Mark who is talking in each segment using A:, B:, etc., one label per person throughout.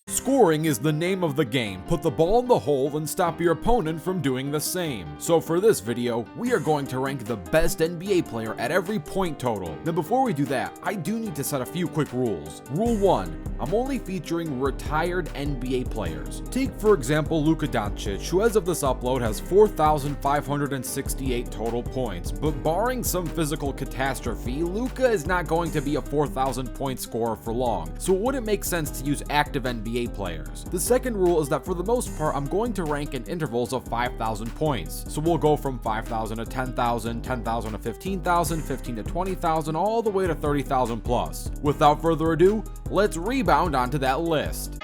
A: Scoring is the name of the game. Put the ball in the hole and stop your opponent from doing the same. So for this video, we are going to rank the best NBA player at every point total. Now before we do that, I do need to set a few quick rules. Rule 1, I'm only featuring retired NBA players. Take for example Luka Dončić, who as of this upload has 4,568 total points, but barring some physical catastrophe, Luka is not going to be a 4,000 point scorer for long, so it wouldn't make sense to use active NBA players. The second rule is that for the most part, I'm going to rank in intervals of 5,000 points. So we'll go from 5,000 to 10,000, 10,000 to 15,000, 15 to 20,000, all the way to 30,000 plus. Without further ado, let's rebound onto that list.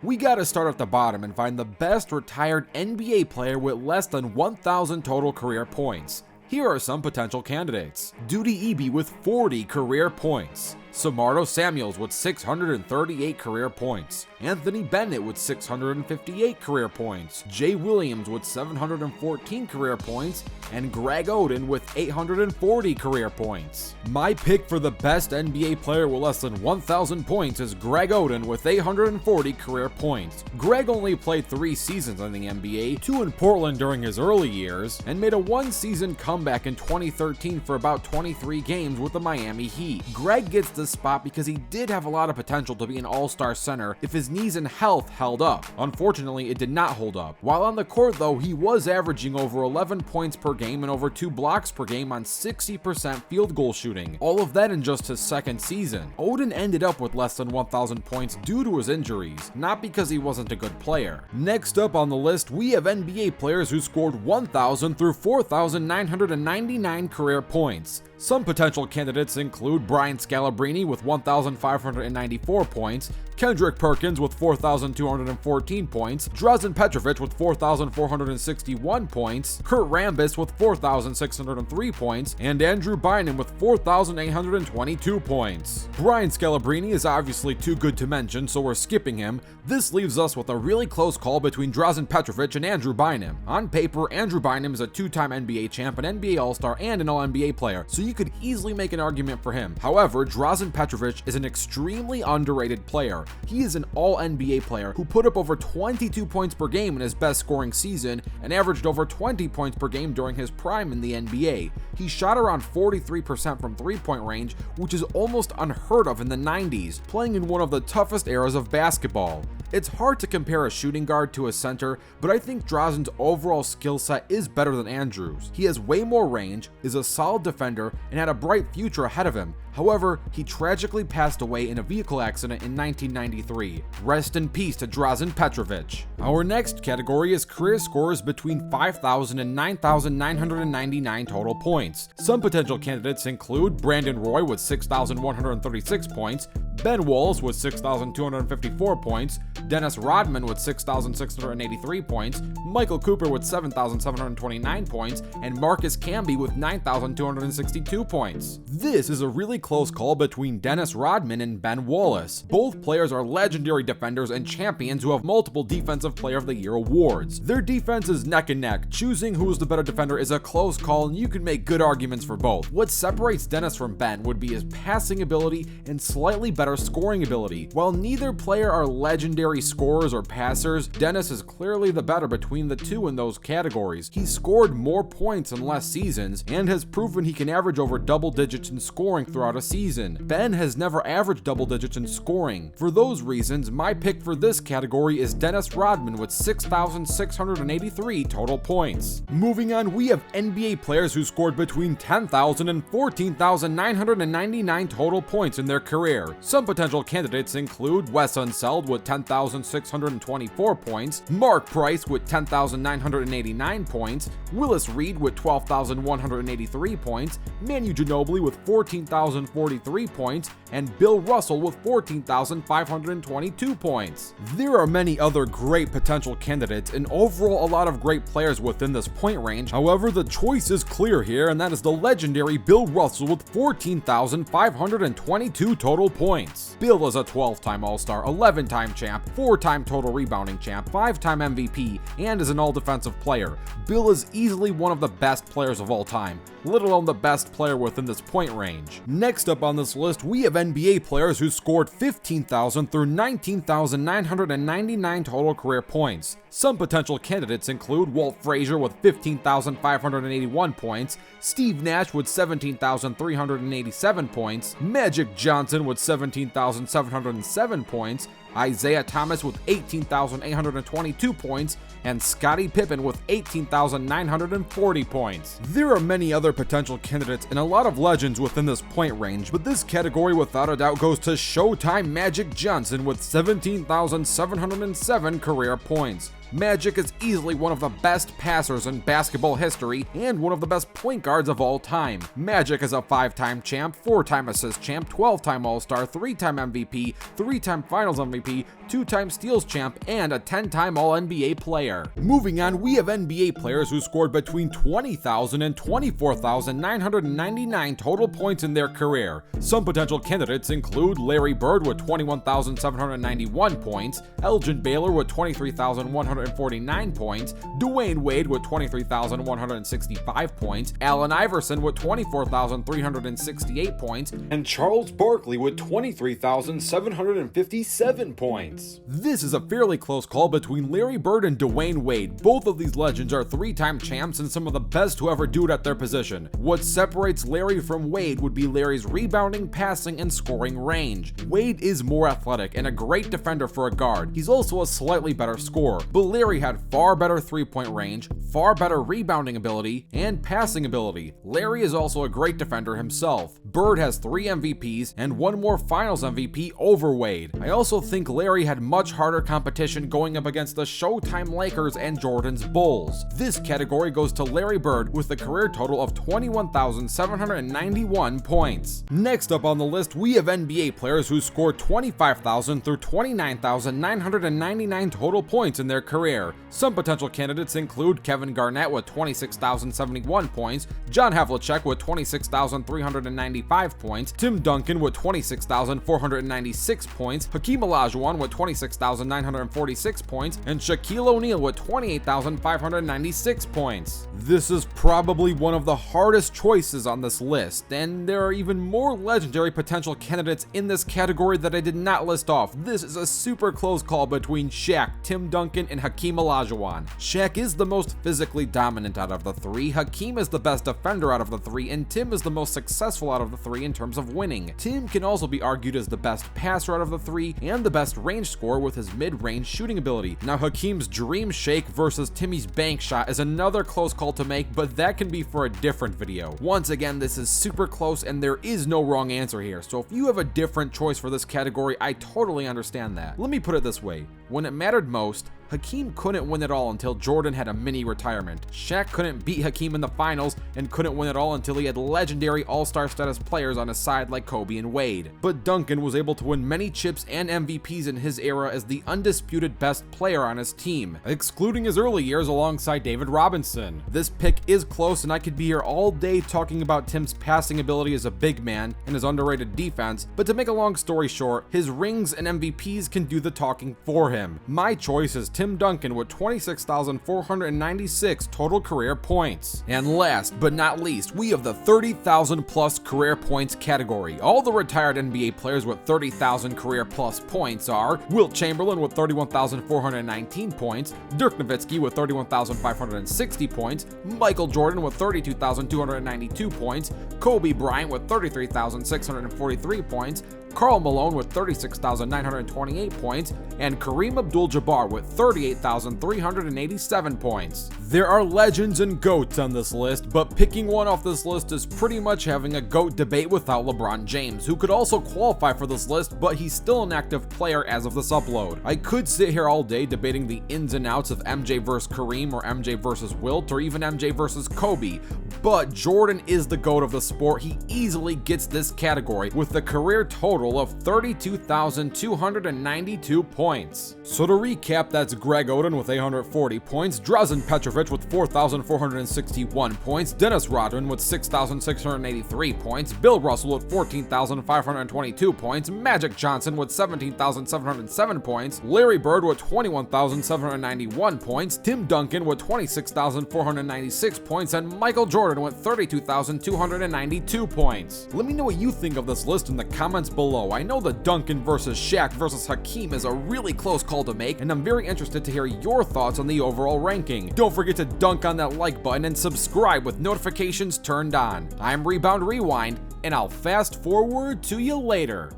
A: We gotta start at the bottom and find the best retired NBA player with less than 1,000 total career points. Here are some potential candidates. Duty Eby with 40 career points. Samardo Samuels with 638 career points. Anthony Bennett with 658 career points. Jay Williams with 714 career points. And Greg Oden with 840 career points. My pick for the best NBA player with less than 1,000 points is Greg Oden with 840 career points. Greg only played 3 seasons in the NBA, 2 in Portland during his early years, and made a 1-season comeback in 2013 for about 23 games with the Miami Heat. Greg gets the spot because he did have a lot of potential to be an all-star center if his knees and health held up. Unfortunately, it did not hold up. While on the court though, he was averaging over 11 points per game and over 2 blocks per game on 60% field goal shooting. All of that in just his second season. Oden ended up with less than 1,000 points due to his injuries, not because he wasn't a good player. Next up on the list, we have NBA players who scored 1,000 through 4,999 career points. Some potential candidates include Brian Scalabrine with 1,594 points, Kendrick Perkins with 4,214 points, Drazen Petrovic with 4,461 points, Kurt Rambis with 4,603 points, and Andrew Bynum with 4,822 points. Brian Scalabrine is obviously too good to mention, so we're skipping him. This leaves us with a really close call between Drazen Petrovic and Andrew Bynum. On paper, Andrew Bynum is a 2-time NBA champ, an NBA All-Star, and an All-NBA player, so you could easily make an argument for him. However, Drazen Petrovic is an extremely underrated player. He is an all-NBA player who put up over 22 points per game in his best scoring season and averaged over 20 points per game during his prime in the NBA. He shot around 43% from three-point range, which is almost unheard of in the 90s, playing in one of the toughest eras of basketball. It's hard to compare a shooting guard to a center, but I think Drazen's overall skill set is better than Andrew's. He has way more range, is a solid defender, and had a bright future ahead of him. However, he tragically passed away in a vehicle accident in 1993. Rest in peace to Drazen Petrovic. Our next category is career scorers between 5,000 and 9,999 total points. Some potential candidates include Brandon Roy with 6,136 points, Ben Wallace with 6,254 points, Dennis Rodman with 6,683 points, Michael Cooper with 7,729 points, and Marcus Camby with 9,262 points. This is a really close call between Dennis Rodman and Ben Wallace. Both players are legendary defenders and champions who have multiple Defensive Player of the Year awards. Their defense is neck and neck. Choosing who is the better defender is a close call, and you can make good arguments for both. What separates Dennis from Ben would be his passing ability and slightly better scoring ability. While neither player are legendary scorers or passers, Dennis is clearly the better between the two in those categories. He scored more points in less seasons and has proven he can average over double digits in scoring throughout a season. Ben has never averaged double digits in scoring. For those reasons, my pick for this category is Dennis Rodman with 6,683 total points. Moving on, we have NBA players who scored between 10,000 and 14,999 total points in their career. Some potential candidates include Wes Unseld with 10,624 points, Mark Price with 10,989 points, Willis Reed with 12,183 points, Manu Ginobili with 14,043 points, and Bill Russell with 14,522 points. There are many other great potential candidates and overall a lot of great players within this point range. However, the choice is clear here, and that is the legendary Bill Russell with 14,522 total points. Bill is a 12-time All-Star, 11-time champ, 4-time total rebounding champ, 5-time MVP, and is an all-defensive player. Bill is easily one of the best players of all time. let alone the best player within this point range. Next up on this list, we have NBA players who scored 15,000 through 19,999 total career points. Some potential candidates include Walt Frazier with 15,581 points, Steve Nash with 17,387 points, Magic Johnson with 17,707 points, Isaiah Thomas with 18,822 points, and Scottie Pippen with 18,940 points. There are many other potential candidates and a lot of legends within this point range, but this category without a doubt goes to Showtime Magic Johnson with 17,707 career points. Magic is easily one of the best passers in basketball history and one of the best point guards of all time. Magic is a 5-time champ, 4-time assist champ, 12-time All-Star, 3-time MVP, 3-time Finals MVP, 2-time steals champ, and a 10-time All-NBA player. Moving on, we have NBA players who scored between 20,000 and 24,999 total points in their career. Some potential candidates include Larry Bird with 21,791 points, Elgin Baylor with 23,149 points, Dwayne Wade with 23,165 points, Allen Iverson with 24,368 points, and Charles Barkley with 23,757 points. This is a fairly close call between Larry Bird and Dwayne Wade. Both of these legends are 3-time champs and some of the best to ever do it at their position. What separates Larry from Wade would be Larry's rebounding, passing, and scoring range. Wade is more athletic and a great defender for a guard. He's also a slightly better scorer, but Larry had far better three-point range, far better rebounding ability, and passing ability. Larry is also a great defender himself. Bird has 3 MVPs and 1 more Finals MVP over Wade. I also think Larry had much harder competition going up against the Showtime Lakers and Jordan's Bulls. This category goes to Larry Bird with a career total of 21,791 points. Next up on the list, we have NBA players who scored 25,000 through 29,999 total points in their career. Some potential candidates include Kevin Garnett with 26,071 points, John Havlicek with 26,395 points, Tim Duncan with 26,496 points, Hakeem Olajuwon with 26,946 points, and Shaquille O'Neal with 28,596 points. This is probably one of the hardest choices on this list, and there are even more legendary potential candidates in this category that I did not list off. This is a super close call between Shaq, Tim Duncan, and Hakeem Olajuwon. Shaq is the most physically dominant out of the 3, Hakeem is the best defender out of the 3, and Tim is the most successful out of the 3 in terms of winning. Tim can also be argued as the best passer out of the 3 and the best range scorer with his mid-range shooting ability. Now Hakeem's dream shake versus Timmy's bank shot is another close call to make, but that can be for a different video. Once again, this is super close and there is no wrong answer here, so if you have a different choice for this category, I totally understand that. Let me put it this way, when it mattered most, Hakeem couldn't win it all until Jordan had a mini retirement. Shaq couldn't beat Hakeem in the finals and couldn't win it all until he had legendary all-star status players on his side like Kobe and Wade. But Duncan was able to win many chips and MVPs in his era as the undisputed best player on his team, excluding his early years alongside David Robinson. This pick is close and I could be here all day talking about Tim's passing ability as a big man and his underrated defense, but to make a long story short, his rings and MVPs can do the talking for him. My choice is Tim Duncan with 26,496 total career points. And last but not least, we have the 30,000 plus career points category. All the retired NBA players with 30,000 career plus points are Wilt Chamberlain with 31,419 points, Dirk Nowitzki with 31,560 points, Michael Jordan with 32,292 points, Kobe Bryant with 33,643 points, Karl Malone with 36,928 points, and Kareem Abdul-Jabbar with 38,387 points. There are legends and GOATs on this list, but picking one off this list is pretty much having a GOAT debate without LeBron James, who could also qualify for this list, but he's still an active player as of this upload. I could sit here all day debating the ins and outs of MJ versus Kareem or MJ versus Wilt or even MJ versus Kobe, but Jordan is the GOAT of the sport. He easily gets this category with the career total total of 32,292 points. So to recap, that's Greg Oden with 840 points, Drazen Petrovic with 4,461 points, Dennis Rodman with 6,683 points, Bill Russell with 14,522 points, Magic Johnson with 17,707 points, Larry Bird with 21,791 points, Tim Duncan with 26,496 points, and Michael Jordan with 32,292 points. Let me know what you think of this list in the comments below. I know the Duncan versus Shaq versus Hakeem is a really close call to make, and I'm very interested to hear your thoughts on the overall ranking. Don't forget to dunk on that like button and subscribe with notifications turned on. I'm Rebound Rewind, and I'll fast forward to you later.